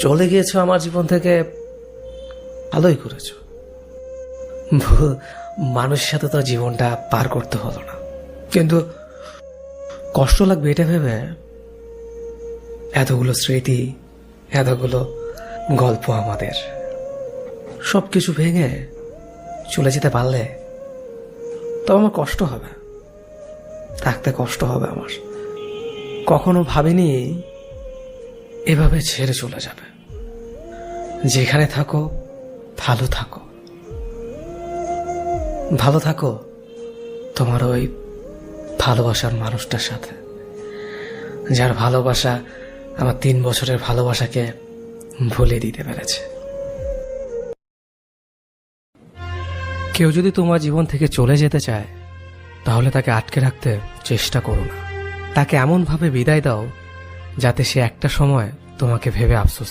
চলে গিয়েছো আমার জীবন থেকে, ভালোই করেছো। মানুষের সাথে তো জীবনটা পার করতে হলো না, কিন্তু কষ্ট লাগবে এটা ভেবে এতগুলো স্মৃতি, এতগুলো গল্প আমাদের, সবকিছু ভেঙে চলে যেতে পারলে তবে আমার কষ্ট হবে, থাকতে কষ্ট হবে আমার। কখনো ভাবিনি এভাবে ছেড়ে চলে যাবে। যেখানে থাকো ভালো থাকো, ভালো থাকো তোমার ওই ভালোবাসার মানুষটার সাথে, যার ভালোবাসা আমার 3 বছরের ভালোবাসাকে ভুলে দিতে পেরেছে। কেউ যদি তোমার জীবন থেকে চলে যেতে চায় তাহলে তাকে আটকে রাখতে চেষ্টা করো না। তাকে এমনভাবে বিদায় দাও যাতে সে একটা সময় তোমাকে ভেবে আফসোস